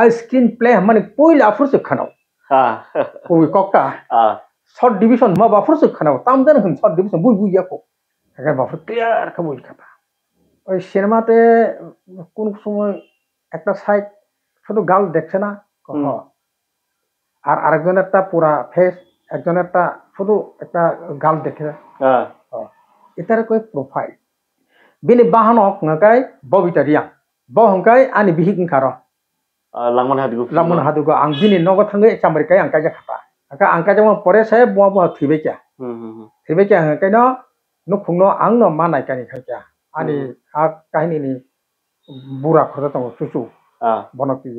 I screenplay mani poila fursu khanau ui kokta short division ma ba fursu khanau tamdan hun short division bui bui yako aga ba fur clear ka bui khata ওই সিনেমাতে কোন সময় একটা side শুধু গাল দেখছে না আর আরেকজন একটা পুরা ফেস একজন একটা শুধু একটা গাল দেখে এটার কই প্রোফাইল বিনি বাহানক ngakai bobitaria bo hongkai ani bihik ngkaro lamon hadugo ang bini nogo thangai chamrikai angkai ja khata aka angkai ja pore sai bo bo thibe kya ngakai no nukhungno angno manai kani khaja ani a kahini ni bura khota tongo susu bonokti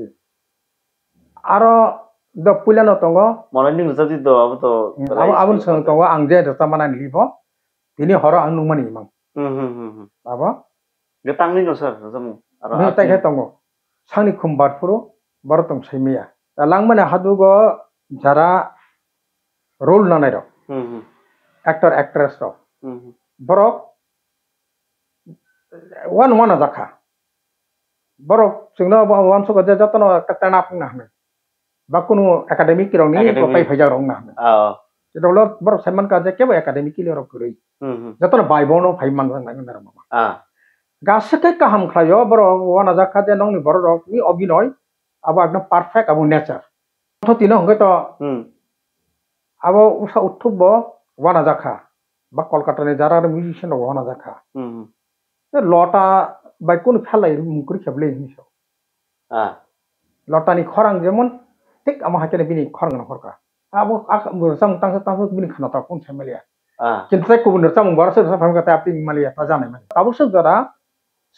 aro do pulano tongo morning sabi do abuto abun sang tongo angje do tamana libo tini horo ang nungmani mang abo getang ni no sir jamu aro tai khe tongo sangni khumbar puro borotong saimia langmane hadugo jara role nanai ro actor actress ro borok one zakha borok singno wan so gaja jatono katana pungna hme bakunu academic rong ni kopai phaja rong na hme itu lor borok seman ka je kebo academic li ro kurui jatono bai bono phai man na ngara mama gasake kaham khlayo borok wana zakha de nong ni borok ni obinoy abo ekdom perfect abo nature to tino hongke to abo usa utthubbo wana zakha ba kolkata ni jara musician wana zakha lota by কোন ফেলাই মুকুরি খেবলে নিছো লটানি খরাং যেমন ঠিক আমার হাতে বিনি খরাং না হরকা আবো সাং তাং বিনি খানা তা কোন ফ্যামিলিয়া কিন্তু তাই কুবুন সাং বরসে সাফাম কাতে আপনি মালিয়া তা জানাই মানে অবশ্য যারা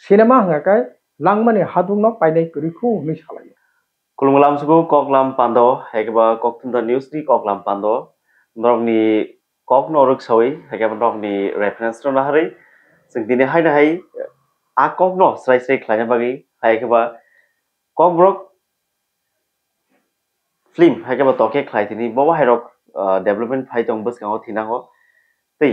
সিনেমা হাঙ্গাকায় লাংমানি হাদুংনো পাইনাই করিখু নি সালাयो kulunglam suku koklam pando hekeba koktunda news ni koklam pando norokni kok norok sawi hekeba norokni reference to nahari sing dine hai na hai a kok no srai khlanya bagi hekeba kok brok film hekeba toke khlai tini boba hairok development phai tong bus kango thinango tei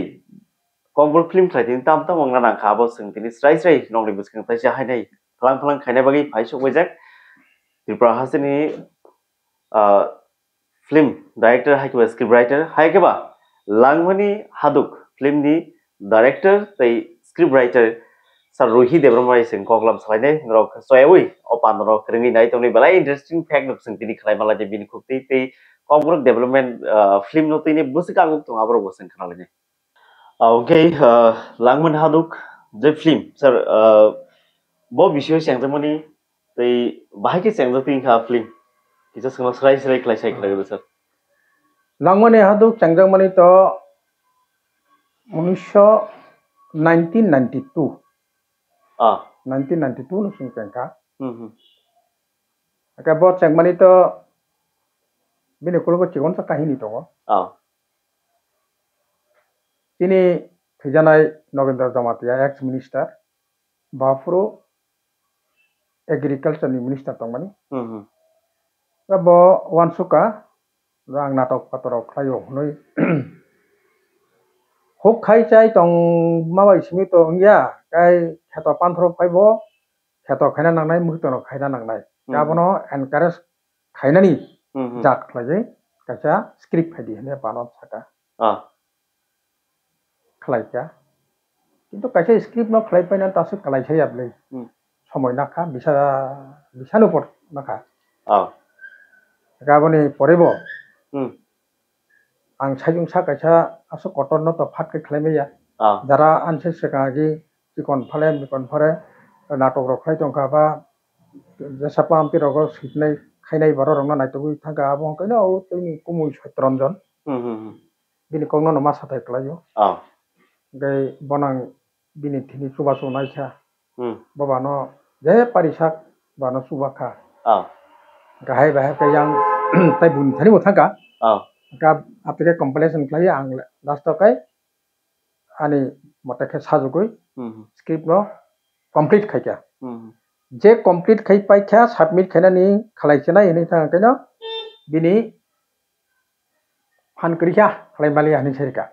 kok brok film khlai tini tam tam ngna nang khabo sing tini srai nongni bus kang tai ja hai nai phlang khaina bagi phai sok wejak Tripura hasini film director haikeba script writer haikeba langmani haduk film ni director tei script writer sar rohi debramai sing koklam salainai rok soewi opan rok kringi nai tongni balai interesting fact nok sing tini khlai mala je bini khukti tei kokbrok development film no tini busikang tong abro bosing khnalani okay langman haduk je film sir bo bisyo sengjamani tei bahai sengjo tin kha film kisa sengma srai klai sai khlai sir langmani haduk changjamani to 1992 1992 no sing pengka aka bo changmani to bini kulugo chigon sa kahini to tini thijanai Nogendra Jamatia ex minister bafuro agriculture ni minister tongmani bo wansuka rang natok patorok khlayo hnoi hok khai chai tong mabai simi to ya kai kheto panthro phaibo kheto khaina nangnai muhtono khaina nangnai gabono encourage khainani jat khlai kacha script phaidi hne panot saka khlaika কিন্তু kaisa script no khlai paina tasu kalai sai ablei সময় নাখা বিছানো পর নাখা গাবনি পড়িব आं साइजों साकायसा आसो कटन न तो फाटके खालामैया Zara आनसे सेगागि chicken फाले मिकन फरे नाटक रखाय दंखा बा जेसापा आमपि रग सिटनाय खायनाय बार रंना नायतबो थांगा आबो कइनो औ तैनि कुमुय सत्रनजन बिनि कौनो नमा साथाय क्लायो गै बनां बिनि थिनि सुबासो नायसा बाबानो जे पारिसाक बानो सुबाखा गाहाय बाहाय कयां ताय बुनि थानि मोथांगा का आपके कंप्लेसन खालायो आं last kai ani motakhe sajugoi script no complete khaikya je complete khai paikya submit khainani khalaisena ini thang kaino bini fan krikya khalai mali ani serika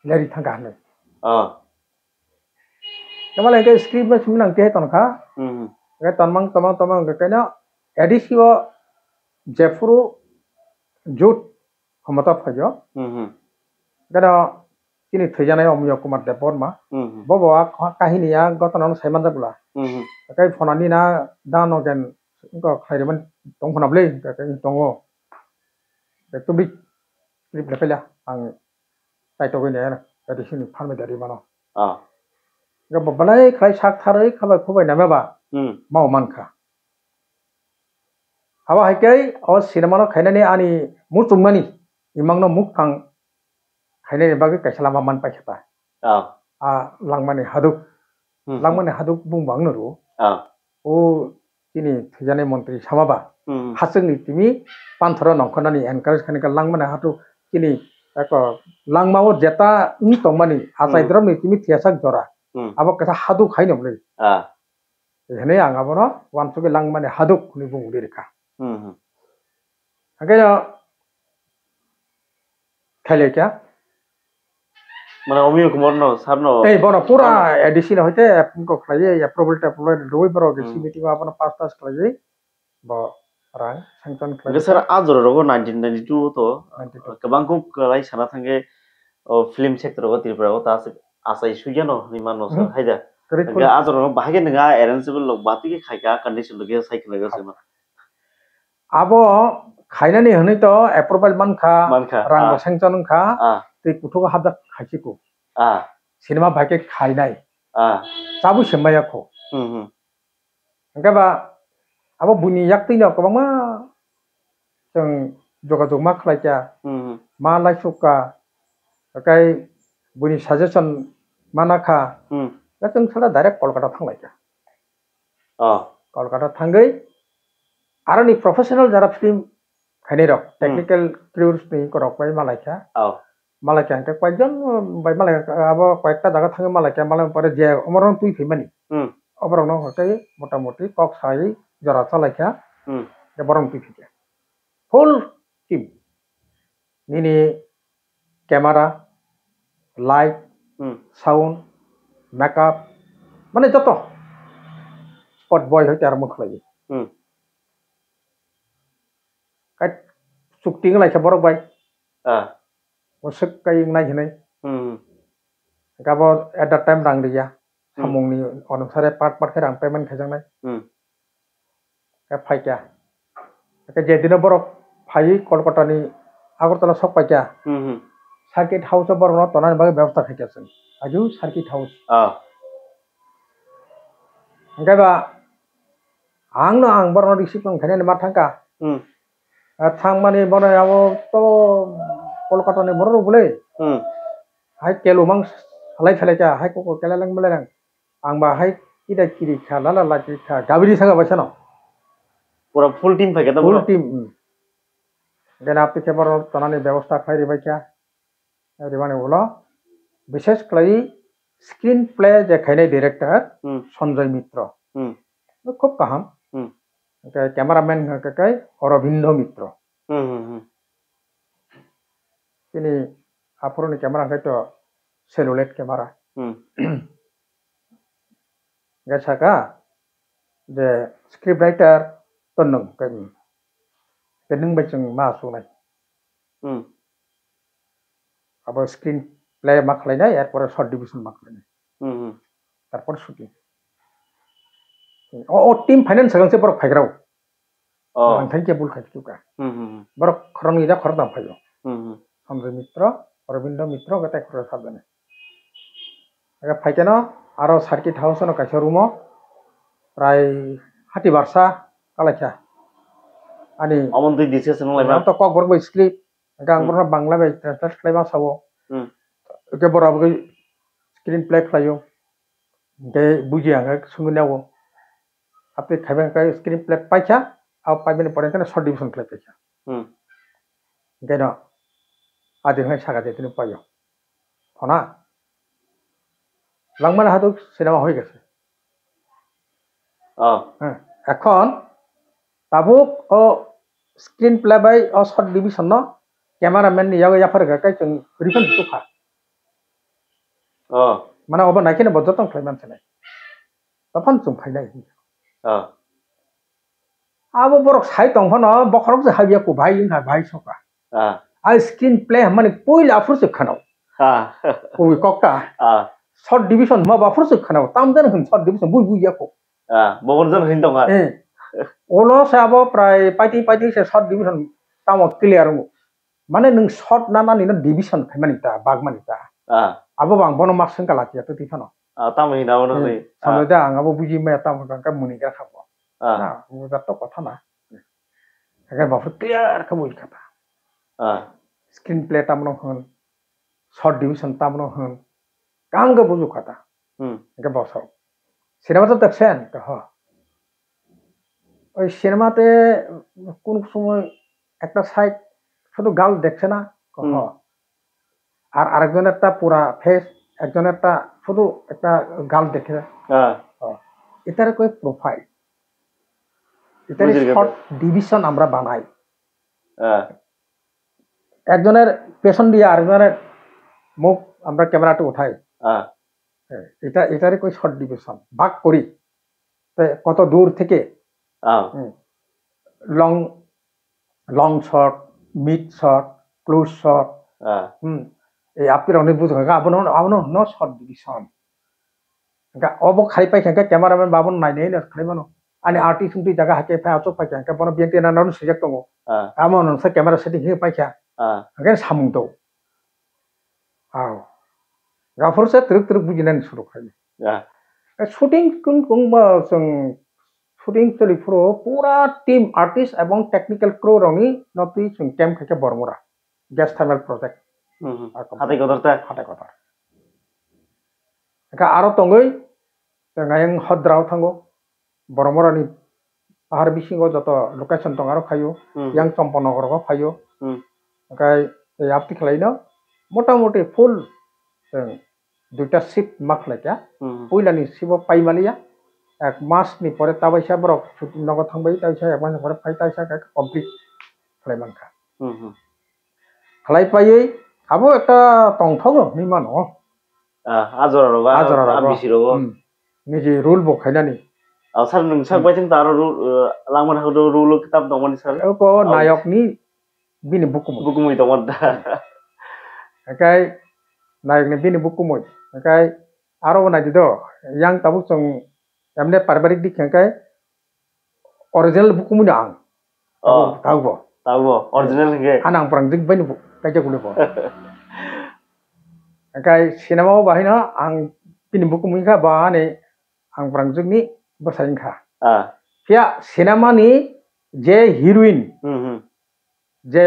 leri thanga hanai kamala ke script ma sumnang te ton kha ga tanmang tamang kaino এডিসিও জেফুরু জুট ক্ষমতা ফাইজ কেন তিনি থৈজানায় অমিয় কুমার দেব বর্মা ববা কাহিনীয়া গতনানো সাইমান যাবলা কাই ফনানি না দানো gain খাইরেমান दं फनाबलै दङ बेखौ क्लिप लेफैला आं साइटआव गैनाया एडिसन फार्मेदारि मानो बबालाय खाय साकथारै खाबाय खबायना माबा मावमानखा हाबा हायकै अ सिनेमानो खायनानै आनि मुतुंमानि इमांनो मुखां खायनानै बागै कायसालामा मान पाइखा लांमानि हादुक बुंबांनो रो ओ তিনি থৈজাनाय मन्त्रि सामाबा हासोंनि तिमी पान्थर नंखनानि एनकारेज खानिका लांमाना हातु तिनी एक लांमाव जेता उन तंमानि आसाइद्रमनि तिमी थियासाक जरा आबो कथा हादु खाइनमलै हेने आंगाबनो वानसुके लांमानि हादुक नि बुंदि रेखा आगे खाइलेका মানে অমিয় কুমার নো সারনো এই বড় পুরা এডিসিন হইতে আপনকো খাইয়ে অ্যাপ্রুভাল টেপ্রুভাল রই বড় গেছি মিটিং আপন পাঁচ টাস খাইয়ে ब रां सेंक्शन खालाम गोसोर आजर रगो 1992 तो गोबां को कलाय साना थांगे फिल्म सेक्टर रगो त्रिपुरा को तास आसाय सुजानो निमानो स हायदा गा आजर रगो बाहागे नङा अरेंजेबल लग बाति के खायका कंडीशन लगे साइकेल लगे सेमा आबो खायनानि हनै तो अप्रुभाल मानखा रां सेंक्शन खा ते कुथुको हाबदा खायसिको सिनेमा भागे खायनाय साबु सेमायाखौ ओंखायबा अब बुनि याक्तिनो गोबां जों जगाजग मा खालायजा मा लाइसुका ओमफ्राय बुनि साजेसन मा नाखा जों साला डाइरेक्ट कलकाता थांलायजा कलकाता थांगै आरो नि प्रफेशनल जारा फिल्म खायनाय रक टेक्निकल क्रिउस नि करक बाय मालायका अंके कयजन बाय मालाय अब कयेकटा जागा थाङो मालायका मालाय परे जे अमरन तुइ फैमानि अबरन हरकै मोटामोटी कक साय जरा चलायका बरं पिफिया फुल टीम निनी कैमरा लाइट साउंड मेकअप माने जत स्पॉट बॉय होते आरम्भ खालायो काय शूटिंग लायसा बरक बाय वसक काय नायहनै गाबो एट दैट टाइम रां गैया सामुंनि अनुसारे पार्ट रां पेमेन्ट खायजांनाय फाइका जेदिनो बरफ फाइ कलकातानि आगरतला सक पाइका सार्किट हाउस बरफ तनानि बागै व्यवस्था खायकासों आजु सार्किट हाउस ओंखायबा आं बरफ रिसिप्ट खायनानि मा थांका थांमानि बनायाव तो कलकातानि बर बोलै हाय केलुमां सालाय सालायका हाय कको केलालां बेलारां आंबा हाय किदा किरि खा लाला लाजि खा गाबिरि सागा बायसानो पूरा फुल टीम था क्या फुल टीम देना आपके केबर तनानी व्यवस्था खाई बाइका रिवाने बोला विशेष कलाई स्क्रीन प्ले जे खाइने डायरेक्टर संजय मित्र खूब कहम कैमरामैन ककाई अरविंद मित्र तिनी आपुरनि कैमरा तो सेलुलाइट कैमरा गैसाका जे स्क्रिप्ट राइटर तन्नों कहीं नों बायजों मा सुनाय अब स्क्रीन प्ले मा खालायनाय एरपर शर्ट डिविजन मा खालायनाय तारपर शुटिं ओ टीम फाइनेंस गांसे बरक फाइग्राव आंथाय केबुल खायखुका बरक खरंनि जा खरदाम फायो संजय मित्र अरविंद मित्र गताय खर साबने आगे फाइकेनो आरो सार्किट हाउस न कायसा रूमो प्राय 60 Barça कालायखा ani amon tui discussion lai to kok borok bai script gang borok bangla bai translate khlaiba sawo ke borok bai screen play khlayo ke buji anga sungnawo apni khaiba kai screen play paikha au paiben pore kana short division play paikha geno adi hai saga de tinu payo hona langmana hadu cinema hoye geche এখন tabuk o screen play by o short division no cameraman ni yago yafar ga kai chung refund to kha mana oba naikene bojotong khlaiman chane topon chung phainai abo borok sai tong phano bokhorok je habia ko bhai ingha bhai soka a screen play mane poila afur se khanau oi kokta short division ma bafur se khanau tamdan hun short division bui bui yako boborjon hin tonga olo sabo prai paiti se short division tamo clear mo mane nung short nana ni division khamanita bagmanita abo bang bono mark sengka laki to tifano tam hi dawo no sampai dah abo buji me tam kan muni ka khabo na uda to kotha na agar bafur clear ka bui kata screen play tamno hun short division tamno hun kang ga buju kata agar bosau cinema to দেখছেন ka ha ওই সিনেমাতে কোন সময় একটা side শুধু গাল দেখছে না আর আরেকজন একটা পুরা ফেস একজন একটা শুধু একটা গাল দেখে এটার কই প্রোফাইল এটার শর্ট ডিভিশন আমরা বানাই একজনের পেছন দিয়ে আরেকজনের মুখ আমরা ক্যামেরাটা উঠাই এটারে কই শর্ট ডিভিশন ভাগ করি কত দূর থেকে long shot mid shot close shot এই আপনি অনেক বুঝ আপনার শর্ট ডিভিশন অব খাই পাই ক্যামেরাম্যান বাবন নাইনে খাইবানো আনি আর্টিস্ট উন্টি জায়গা হাকে ফাই আচক পাই বন বিএনটি নানান সুযোগ দङ আমন নংसा ক্যামেরা সেটিং হে পাইखा ओंखायनो सामुं दौ गाफोरसे त्रिक त्रिक बुजिनानै सुरु खायो शुटिं जों शुटिं चलिफुरो पूरा टीम आर्टिस्ट एवं टेक्निकल क्रू रंगी नति जों कैम्प खाके बरमुरा गैस थर्मल प्रोजेक्ट हाथाय गदर का आरो तंगै जों हद्राव थांगो बरमुरानि पाहाड़ बिसिङाव जत लोकेशन दं आरो खायो यां चम्पनगरआव फायो ओंखाय आपति खालायनो मोटा मोटी फुल दुइटा शिफ्ट मा खालायका पयलानि शिफ्टआव पाइमालिया एक मासनि परे ताबायसा बरक शुटिं नगद थांबाय ताइसा एक मास परे फाइ ताइसा कमप्लिट खालायमानखा खालायपायै आबो एकटा तंथागो निमान आजरा बिसिरो निजे रुल बखायनानि सार नोंसार बायजों दारो लांमोन हादो रुल किताब दंमोन सार को नायकनि बिनि बुकुमै दंमोन दा ओंखाय नायकनि बिनि बुकुमै ओंखाय आरो नायदिद यां ताबुक जों एमने पारिबारिक दिखांखाय ओरिजिनल बुकुमै आं तागो ओरिजिनल के आं प्रांजिक बायनो कायजा गुलो ओंखाय सिनेमाव बाहायनो आं बिनि बुकुमैखा बाने आं प्रांजिकनि बसायनखा फिया सिनेमानि जे हिरोइन जे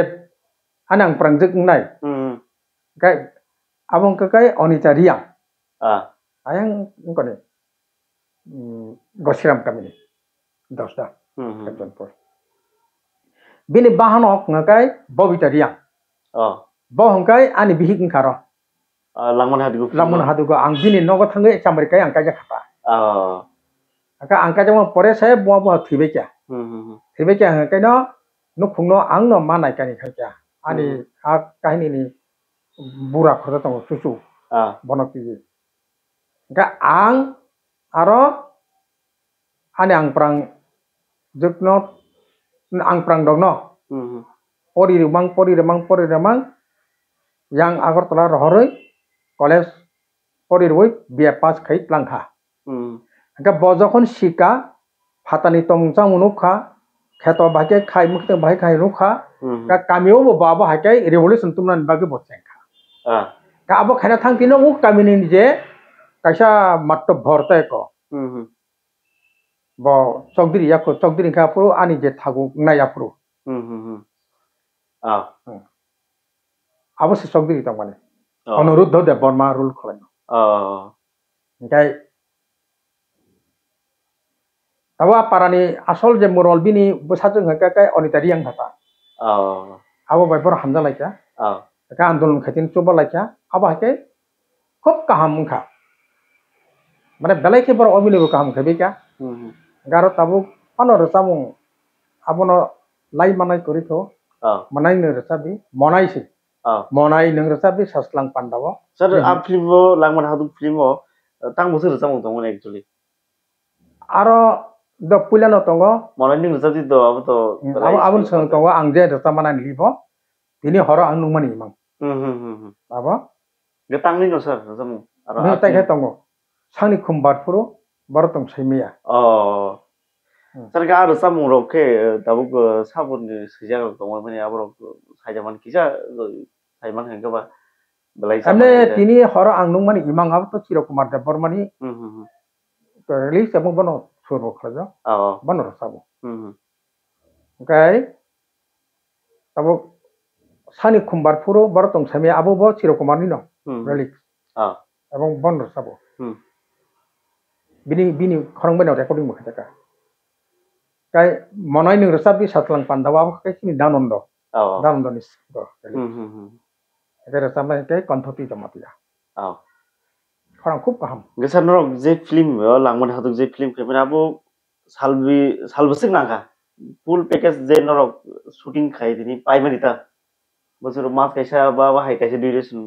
आं प्रांजिक नाय ओंखाय आबंखै अनिता रिया आयं उनकने गसिराम कामिनि दसदा बिनि बाहानक नकाय बबिता रिया बहंकाय आनि बिहिक खारो लांमोन हादुगो आं बिनि नगद थाङो चामरिकाय आं कायजा खाटा आका आं कायजा परे से बुआ थैबायका ओंखायनो नुखुंनो आंनो मा नायकानि खायजा आनि आ काहिनिनि बुरा खरजा दङ सुसु बनकि ओंखाय आं आरो आनि आं प्रां जोकनो आं प्रां दंनो परिरमां yang Agartala rohoroi college poriroi bia pass khai plangkha ga bojokon sika phatani tongchang munukha kheto bhake khai mukte bhai khai rukha ga kamio bo baba hakai revolution tumnan bage bochengkha ga abo khaina thangtino u kamini je kaisa matto bhorta ko bo chokdiri yakko chokdiri kha puru ani je thagu naya puru अवश्य चौधरी तक माने अनुरुद्ध देव Burma rule खलायनो ओंखाय तावा पारानि आसल जे मुरल बिनि बसाजों हकाय अनिता रियां भाता आबो बायबर हामजा लायका का आंदोलन खाथिन चोबा लायका आबो हाके खूब काहामखा माने बेलायके बर अबिनबो काहाम खाबेका गारो ताबो पानो रसामु आबोनो लाई मानाय करिथो मनाय नो रसाबि मनायसि Monai nang resabi saslang pandawa. Sir, आप फिल्म वो लांगमन हादुक फिल्म वो तांग मुझे रसा मुझे actually. Aro do pulano tongo Mana ning rasa di do abo to. abun sang tongo ang je rasa mana libo tini horo ang nung mani mang abo Getang ning sir rasa mu. ne tai khai tongo sangni khumbar puro barotong saimia Oh. Sir ga rasa mu ro ke tabuk sabun ni sija ro tongo mani abo ro sajaman kisa saiman hengga ba. Belai amne tini horo ang nung mani imang abo to Chiro Kumar Devbor mani release abung bono suro khaja bono rasabo okay tabuk sani khumbar puro barotong saimia abo bo Chiro Kumar ni no release abung bono rasabo bini khorong beno recording mo khata kai monai ning rasabi satlang pandawa kai sini danondo ni do agar sampai kai konthoti jamatia khorang khub kaham Gesan norok je film langman hatuk je film kemana abo salbesik nangka full package je norok shooting khai dini pai manita bosor mas kaisa ba hai kaisa duration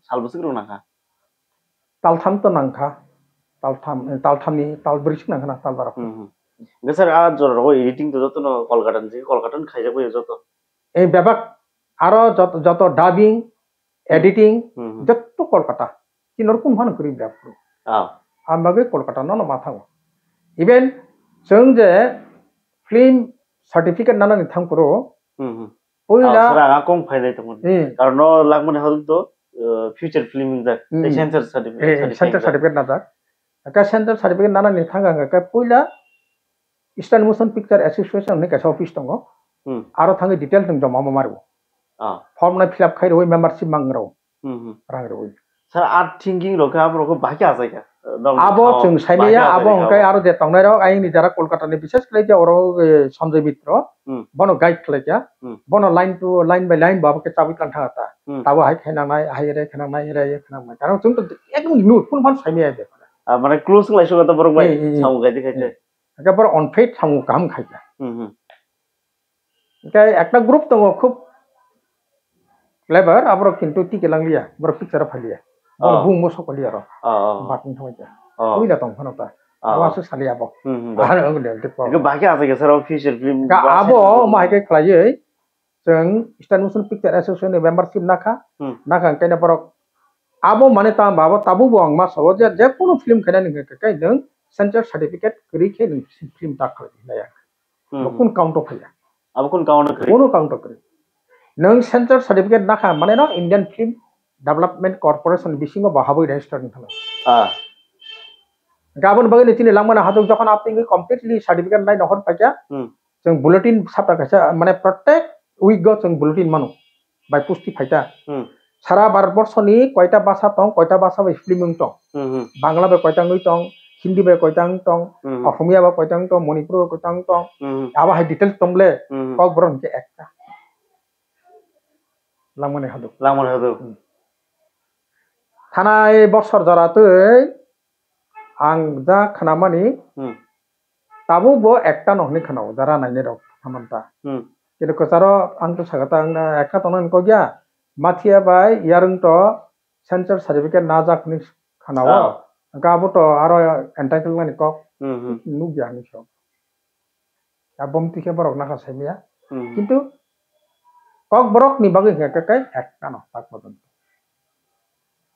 salbesik ro nangka taltham to nangka talthamni talbrisik nangka na talbara Gesan a jor ro editing to joto no Kolkata khai jabo joto ei babak aro joto dubbing editing joto Kolkata kinor kun han kuri bapro amage Kolkata no mathang even jeng je film certificate nana ni thangpro oila sara kong phailai tongmon karno langmon haduk to future film da censor certificate na da ka censor certificate nana ni thanga ka poila Eastern Motion Picture Association ni ka office tongo aro thangi detail tong jama mamarbo form na fill up khai roi membership mangro rang roi sir art thinking ro ka abo baki asai ka abo chung saimia abo kai aro de tongnai ro ai ni jara Kolkata ni biশেষ করে যে oro Sanjay Mitra bono guide khlaiya bono line to line by line babo ke chabi kan thata tabo hai khainang nai hai re khainang nai re khainang nai karon chung to ekdom nu kun ban saimia de মানে close লাইছো কথা বরং ভাই সামু গাইতে খাইতে একেবারে অনফেট সামু কাম খাইতা kai একটা group তো খুব ক্লেভার আবার কিন্তু টিকে লাংলিয়া বড় পিকচার ফালিয়া বড় বুং মো সকলিয়া র বাকিং থামাইতা ওইলা তং ফনতা আওয়াসু সালিয়া ব আর ওগুলো দেখো বাকি আছে কে স্যার অফিশিয়াল ফিল্ম আবো মাইকে খাইয়ে जों Eastern Motion Picture Association membership nakha kaina borok abo mane ta babo tabu bong ma so je kono film kaina ni kai nang censor certificate kri khe nang film ta khlai naya kun count of ya abo kun count kri kono count kri nang censor certificate nakha mane no Indian Film Development Corporation bisingo bahaboi register ni thalo gabon bagani tini langmana hatuk jokhon apni completely certificate nai nohor paja जों bulletin sapta kaisa mane प्रत्येक week go जों bulletin manu by pusti phaita sara bharotborshoni koita basa tong koita basa by film tong bangla by koita ngui tong hindi by koita tong asomia by koita tong manipur by koita tong aba hai detail tomble kok boron ke ekta langmane hadu thanai bossor jaratoi ang ja khanamani tabu bo ekta nohni khanao jara naine rok thamanta কিন্তু কসারো আং তো সাগাতা আং একটা তনন কো গিয়া Mathia by ইয়ারং তো sensor certificate না জাকনি খানাও গাবো তো আরো এন্টাইটেলমেন্ট কক নু গিয়া নি সব আবম তিকে বরক না খাসাইমিয়া কিন্তু কক বরক নি বাগে কাকাই একটা ন তাক পর্যন্ত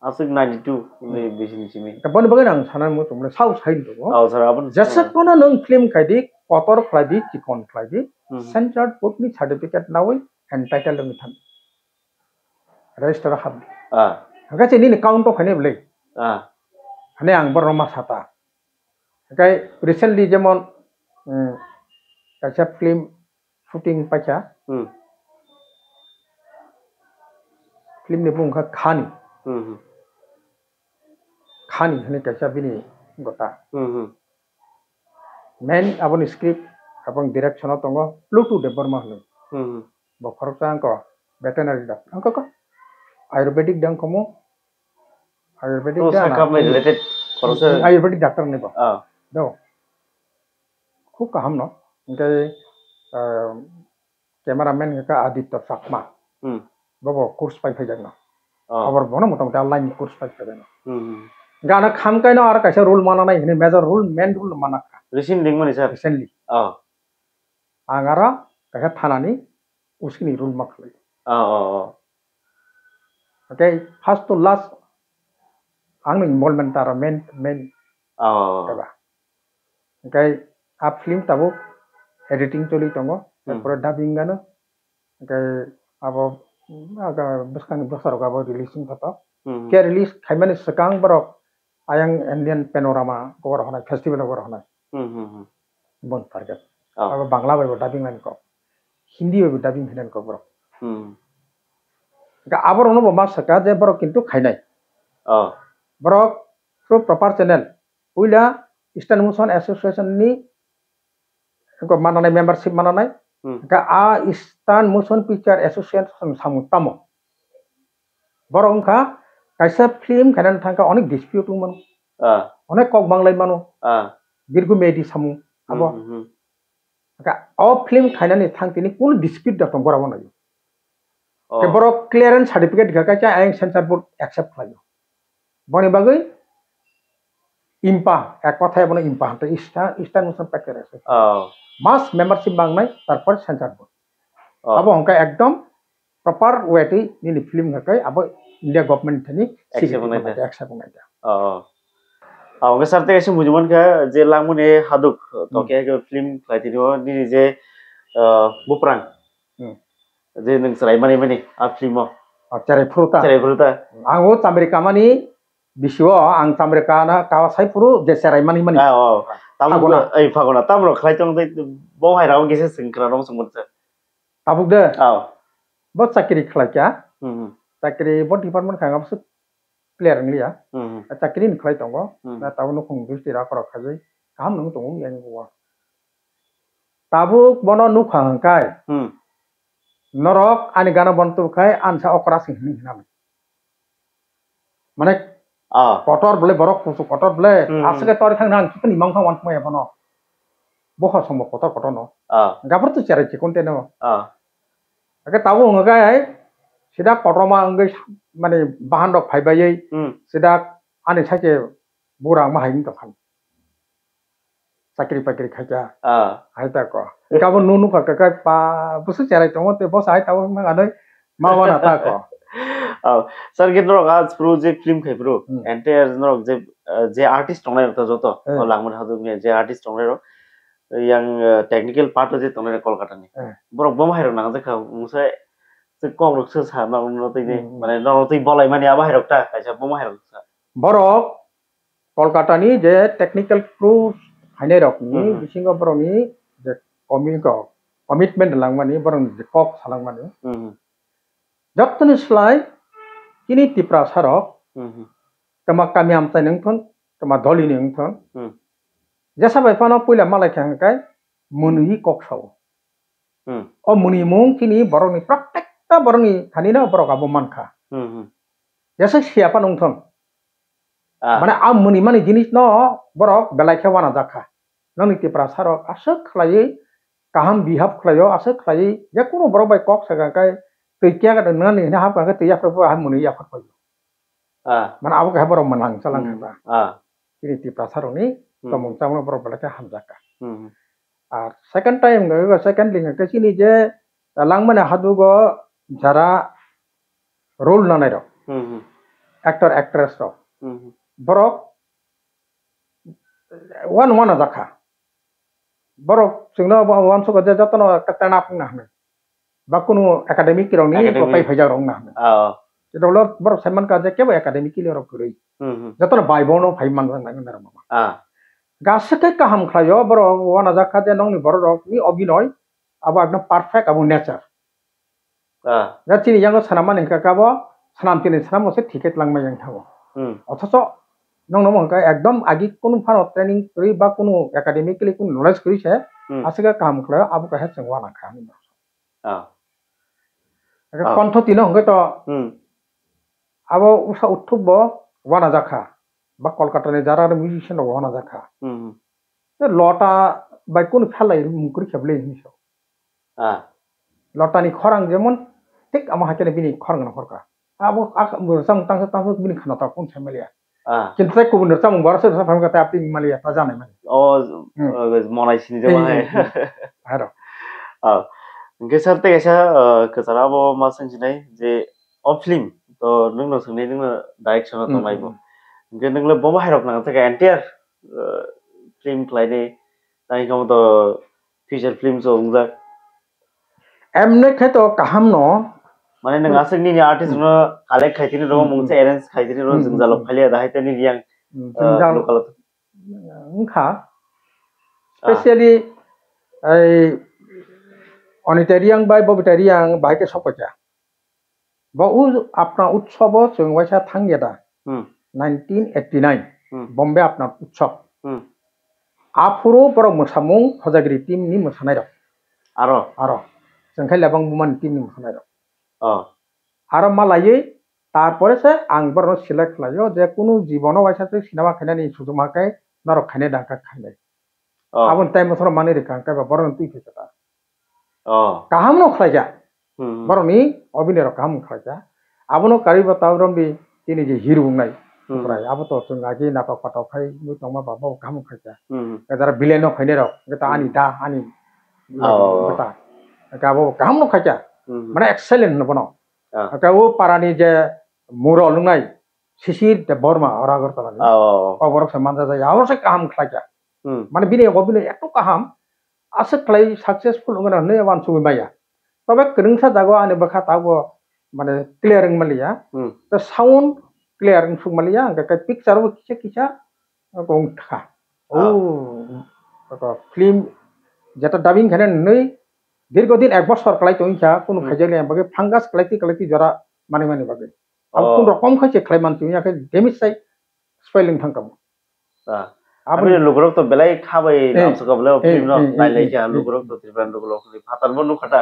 আসুক 92 নি বেশি নিছিমি বন বাগে আং সানা মু তোমরা সাউ সাইল তো স্যার আপন জেসে কোনা নং ফিল্ম খাইদি কতর খাইদি চিকন খাইদি censored putni certificate nawai entitled ng tham register ham aga che ni count of hane blai hane ang boroma sata kai recently jemon kaisa film shooting pacha film ni bungkha khani hane kaisa bini gota main abon script abang direction tongo Bluetooth Devbor ma hlo bo khorokta angko veterinary doctor angko ko ayurvedic dang komo ayurvedic da related khorose ayurvedic doctor ne bo do khub kaham no ngai cameraman ka Aditya Sakma bobo course pai phai jang no abar bono motamoti online course pai phai no gana kham kai no ar kaisa rule mana nai hine major rule main rule mana Recent ding mani sir. recently Oh. angara kaha thanani usini rule maklai Oh. okay first to last ang involvement tara main Oh. kaba okay a film tabo editing choli tongo pura dubbing gano okay abo aga buskang basar gabo releasing thata ke release khaimani sakang borok ayang Indian panorama gor hona festival gor hona bon target abo bangla bai dubbing lan ko hindi bai dubbing hinan ko borok ka abor ono ba saka je borok kintu khainai borok through proper channel uila Eastern Motion Association ni ko mananai membership mananai ka a Eastern Motion Picture Association samu tamo borong ka kaisa film kanan thangka onek dispute manu onek kok banglai manu dirgu medi samu abo ka o film khainani thangtini kun dispute da tong borabo nayo ke borok clearance certificate ga ka ayang censor board accept khlayo boni bagai impa ek কথায় বলে impa তো Eastern Motion Picture Association মাস membership বাংনাই তারপর censor board আবো অঙ্কা একদম proper ওয়েতে নিনি film গাকাই আবো India government থানি একসেপ্ট बनाइदा Ang sar te kasi mujman ka je langmune haduk to ke film klaitino ni je buprang je nang sarai mani a film mo cerai fruta ango Amerika mani biswa ang Amerika na kawasai puru je cerai mani tamro ai phagona tamro khlaitong te bo hai raung gese singkra rong sumut tabuk de bo chakri khlaika chakri bo department khanga bus clear nglia chakri ni khlai tongo na tabunu khung dusti ra kora khajai kam nung tongo yang go tabuk bono nu khangkai norok ani gana bontu khai ansa okra sing hinam mane kotor bole borok pusu kotor bole asge tor thang nang kini mangkha wan moy bono boha sombo kotor no gabur tu cerai chikonte no age tabu ngagai sida kotorma ngai mane bahan rok phaibai sida ani sake burang ma hain to khan sakri pakri khaja haita ko gabur nunu ka pa busu cerai tomote bos hai tabu ma adoi ma wana ta ko sir gitro आज project film khai bro entire norok je artist tongnai ta joto langmune haduk ni je artist tongnai ro yang technical part je tongnai Kolkata ni borok bom hairok nang je kha musai je kong rok se sa ma no tei ni mane no tei bolai mani aba hairok ta kaisa bom hairok sa borok Kolkata ni je technical crew hainai rok ni bisingo borok ni je commitment langmani borok je kok salangmani jotni slai kini tipra sarok tama kami amtai nengthon tama doli nengthon jasa bai pano puila malai khangkai muni kok saw o muni mung kini borok ni praktekta borok ni thani na borok abo mankha jasa siapa nengthon mane am muni mani jinis no borok belai khewana jakha nang tipra sarok asok khlai kaham bihap khlayo asok khlai je kono borok bai kok sagakai teikia ka dengan ni hap ka teiya propo ha muni ya phot mana abu ka borok manang salang ka ini tipra sarok ni tomong tamong borok belai hamjaka second time ga second link ka sini je langmane hadugo jara role nanai ro actor actress ro borok one jakha borok singno wan so ga jatono katana pungna hme bakunu academic rong ni ko pai phajak rong na dolor borok seman ka je kebo academic li rok kurei jatono bai bono phai man rang nang na mama gasake kaham khlayo borok wana jakha je nong ni borok rok ni obinoy abo ekdom perfect abo nature jatini yang sanama ning ka kabo sanam tini sanam se ticket langma yang thago othoso nong nong ka ekdom agi kono phano training kuri ba kono academically kono knowledge kuri se asika kaham khlayo abo ka he changwa na kha ni কণ্ঠ তিন হংগে তো আবো উষা উঠুব ওয়ানা জাখা বা কলকাতার যারা musician ওয়ানা জাখা লটা by কোন ফেলাই মুকুরি খেবলে হিংস লটানি খরাং যেমন ঠিক আমার হাতে বিনি খরাং না খরকা আবো সাং তাং বিনি খানা তা কোন ফ্যামিলিয়া কিন্তু তাই কুবুন চামুं বারো सोरबा form kata aping malia ta janai mani monai sini jama hai haro ke sar te kaisa kesara bo ma sengsinai je o film to nungno sungnai nungno direction to mai bo ke nunglo bo hairok nang ta entire film klaini tai kam to feature film so ungjak emne khe to kaham no মানে nang aseng ni artist no collect khaitini ro mungse arrange khaitini ro jingjalok phalia da haitani yang local ngkha especially ai অনিটারিয়াং বাই ববিটারিয়াং বাইকে সপজা বা উ আপনার উৎসব जों ওয়াইসা থাঙ্গেদা 1989 বম্বে আপনার উৎসব আফুরো বড় মোসামুং হজাগিরি টিমনি মোসানাই রক আরো जों খাই লাবাং বুমান টিমনি মোসানাই রক আরো মালাयै তারপরে সে আং বড় সিলেক্ট লাইও যে কোনো জীবন ওয়াইসা সিনেমা খাইনানি সুদুমাকাই নরক খাইনে ডাকা খাইনাই আবন টাইম মসর মানে রে কাঙ্কাই বা বড় তুই ফেটা kaham no khlaja boroni obinero kaham khlaja abono kari batau rombi tini je hero ngai prai abo to chungaji napak patok khai mu tongma babo kaham khlaja kadara bileno khaine rok geta ani da ani geta kabo kaham no khlaja mane excellent no bono ka o parani je muro lungai sisir de borma oragar tala o borok samanja ja yaor se kaham khlaja mane bine obine eto kaham asa klai successful ngana ne wan sumi maya tobe kerengsa jago ani bakha tago mane clearing malia the sound clearing sung malia ka picture bo kisa kisa gong tha ko film jeta dubbing khane nei দীর্ঘদিন এক বছর klai to incha kono khajale bage fungus klai jara mane mane bage am kun rokom khache klai man tu ya ke damage sai spoiling thangkam আপনি লুগরক তো বেলাই খাবাই নামসক বলে film ন নাইলাই যা লুগরক তো ত্রিপুরান লুগরক ফাতার বনু খাটা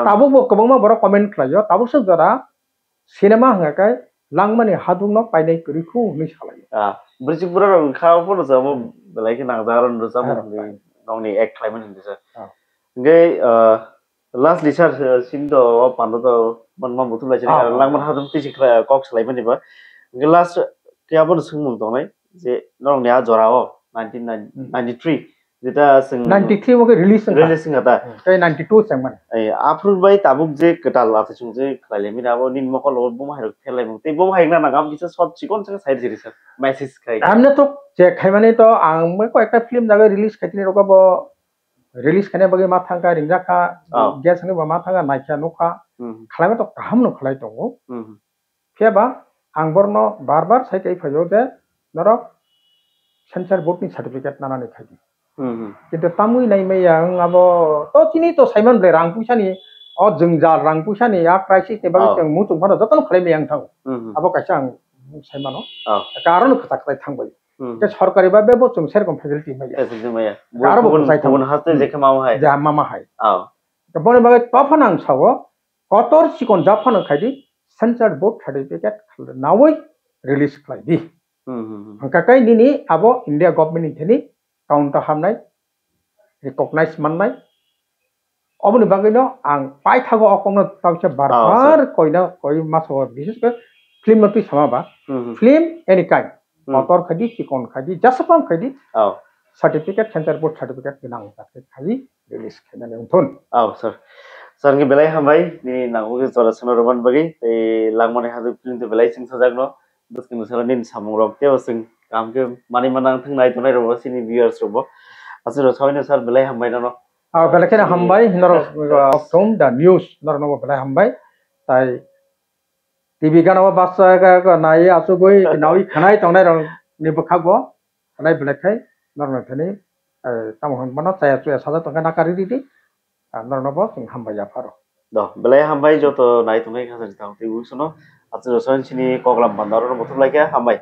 তাবো কবংমা বড় কমেন্ট খাইও তাবো সে জরা cinema হাঙ্গাকাই langmani hadung no painai kuriku ni salai brisipura rong khao pun sama belai ke nang zaron do sama ni nong ni ek klaiman ni sa ngai last lisar sindo pando to manma mutu lai chini langman hadung ti sikra kok salai mani ba ngai last kya bon sungmung tong nai যে নরং নিয়া জরাও 1993 যেটা 93 মকে releasing আতা এই 92 সেমন এই আফরুল ভাই তাবুক যে কটাল আছে সুংজে খাইলে মিনা আবো নিন মকল বম হাইর ফেলাই মতে বম হাইনা না গাম কিছু সব চিকন সঙ্গে সাইড সিরিজ মেসেজ খাই আমনে তো যে খাইমানে তো আং মই কো একটা ফিল্ম জায়গা রিলিজ খাইতিনি রকব রিলিজ খানে বগে মা থাঙ্কা রিংরাখা গ্যাস হনে মা থাঙ্কা নাইখা নখা খালামে তো কাহাম ন খালাই তো ফেবা আং বরনো বারবার সাইটাই ফাইও যে নরক সেন্সার বোর্ড ni সার্টিফিকেট নানানি খাইদি কিন্তু তামুই নাই মাইয়া আবো তো চিনি তো সাইমন ব্লে রাং পুইসানি অ जोंजा রাং পুইসানি আ ক্রাইসিস তে বাগে जों মুতুং ফানো যতন খাইমে আং থাও আবো কাইসা আং সাইমানো কারণ কথা কথা থাংবাই যে সরকারি ভাবে বো जों সেরকম ফ্যাসিলিটি মাইয়া আর বো কোন হাতে যেকে মামা হাই যা মামা হাই তো বনে বাগে তফান আং সাও কতর সিকন জাফানো খাইদি সেন্সার বোর্ড সার্টিফিকেট নাওই রিলিজ খাইদি Angkakai nini abo India government ini counter hamnai recognize mannai oboni bagino ang pai thago okongno tawse barbar koi maso bises ke film noti sama ba film any kind motor khadi sikon khadi jasapam khadi certificate center board certificate binang takte khadi release khana thon sir sir ngi belai hambai ni nangu ke jora sono roman bagi te langmane hadu film te belai sing sajagno Buskin misalnya nin samung rok teo sing kam ke mani manang thang nai tonai ro sini viewers ro asiro soine sar belai hambai no belai kena hambai nor from the news nor no belai hambai tai tv gana wa basa ga nai asu goi nawi khanai tonai ro ni bakhago nai belai khai nor no thani tamon mano saya su sa ta na kari di nor no bo sing hambai ya pharo do belai hambai joto nai tonai khasar tang ti usono Atau soalnya sini kok lamban daru motor lagi ya, hambai.